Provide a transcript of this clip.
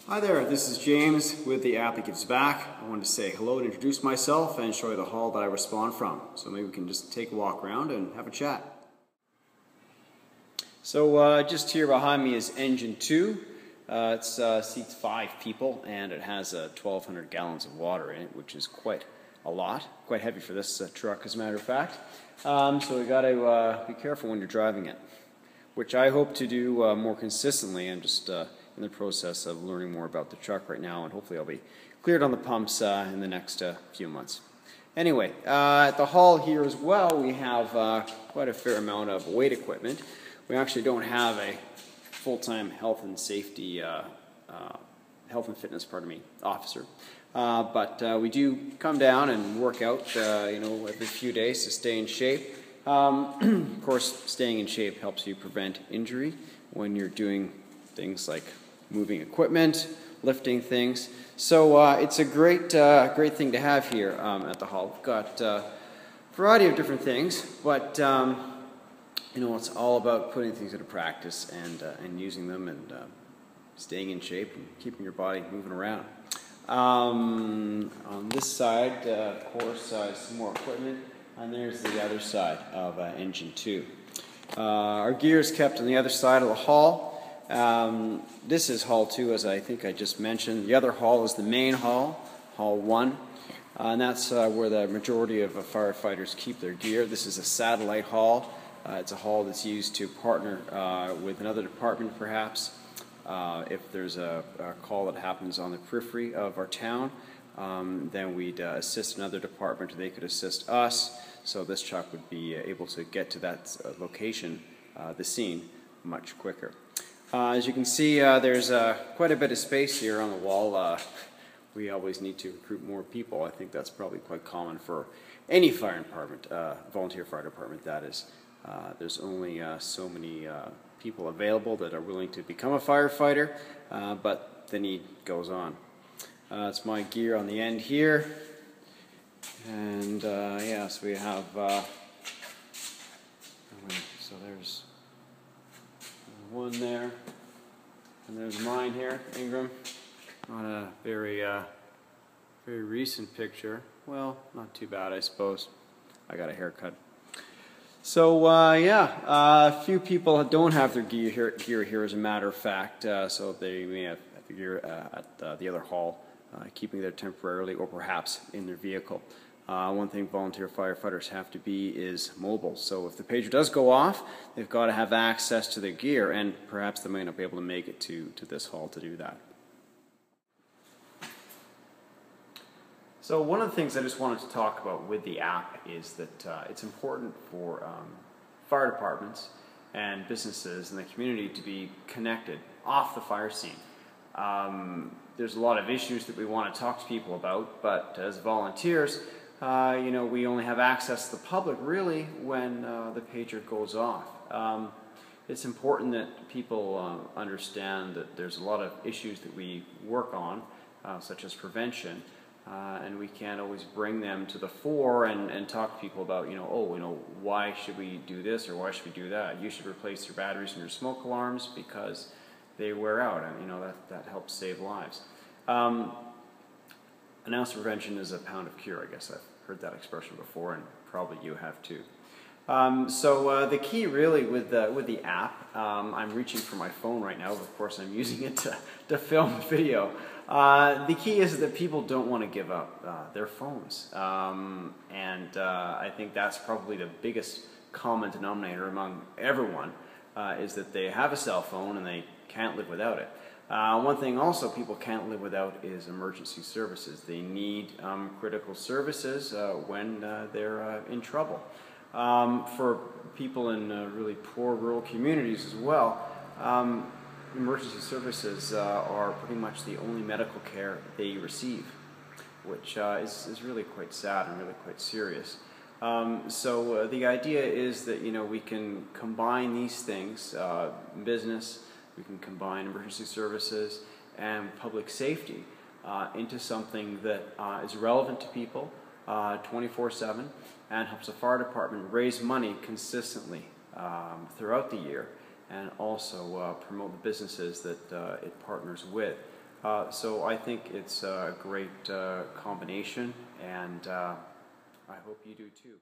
Hi there, this is James with the app that gives back. I wanted to say hello and introduce myself and show you the hall that I respond from. So maybe we can just take a walk around and have a chat. So just here behind me is engine 2. It seats 5 people and it has 1,200 gallons of water in it, which is quite a lot. Quite heavy for this truck, as a matter of fact. So we got to be careful when you're driving it, which I hope to do more consistently. I'm just in the process of learning more about the truck right now, and hopefully I'll be cleared on the pumps in the next few months. Anyway, at the hall here as well, we have quite a fair amount of weight equipment. We actually don't have a full-time health and safety, health and fitness, officer. But we do come down and work out, every few days to stay in shape. Of course, staying in shape helps you prevent injury when you're doing things like moving equipment, lifting things. So it's a great thing to have here at the hall. We've got a variety of different things, but it's all about putting things into practice and using them and staying in shape and keeping your body moving around. On this side, of course, some more equipment, and there's the other side of engine 2. Our gear is kept on the other side of the hall. This is hall 2, as I think I just mentioned. The other hall is the main hall, hall 1, and that's where the majority of firefighters keep their gear. This is a satellite hall. It's a hall that's used to partner with another department, perhaps. If there's a call that happens on the periphery of our town, then we'd assist another department. They could assist us, so this truck would be able to get to that location, the scene, much quicker. As you can see, there's quite a bit of space here on the wall. We always need to recruit more people. I think that's probably quite common for any fire department, volunteer fire department, that is. There's only so many people available that are willing to become a firefighter, but the need goes on. It's my gear on the end here, and so we have, so there's one there, and there's mine here, Ingram, on a very recent picture. Well, not too bad, I suppose. I got a haircut. So a few people don't have their gear here, as a matter of fact, so they may have the gear at the other hall, keeping there temporarily, or perhaps in their vehicle. One thing volunteer firefighters have to be is mobile. So if the pager does go off, they've got to have access to their gear, and perhaps they may not be able to make it to this hall to do that. So one of the things I just wanted to talk about with the app is that it's important for fire departments and businesses in the community to be connected off the fire scene. There's a lot of issues that we want to talk to people about, but as volunteers, we only have access to the public really when the pager goes off. It's important that people understand that there's a lot of issues that we work on, such as prevention, and we can't always bring them to the fore and talk to people about, why should we do this or why should we do that? You should replace your batteries and your smoke alarms because they wear out, and that helps save lives. An ounce of prevention is a pound of cure. I guess I've heard that expression before, and probably you have too. So the key really with the app, I'm reaching for my phone right now. Of course, I'm using it to film the video. The key is that people don't want to give up their phones, and I think that's probably the biggest common denominator among everyone, is that they have a cell phone and they can't live without it. One thing also people can't live without is emergency services. They need critical services when they're in trouble. For people in really poor rural communities as well, emergency services are pretty much the only medical care they receive, which is really quite sad and really quite serious. So the idea is that we can combine these things, business, we can combine emergency services and public safety into something that is relevant to people 24/7 and helps the fire department raise money consistently throughout the year, and also promote the businesses that it partners with. So I think it's a great combination, and I hope you do too.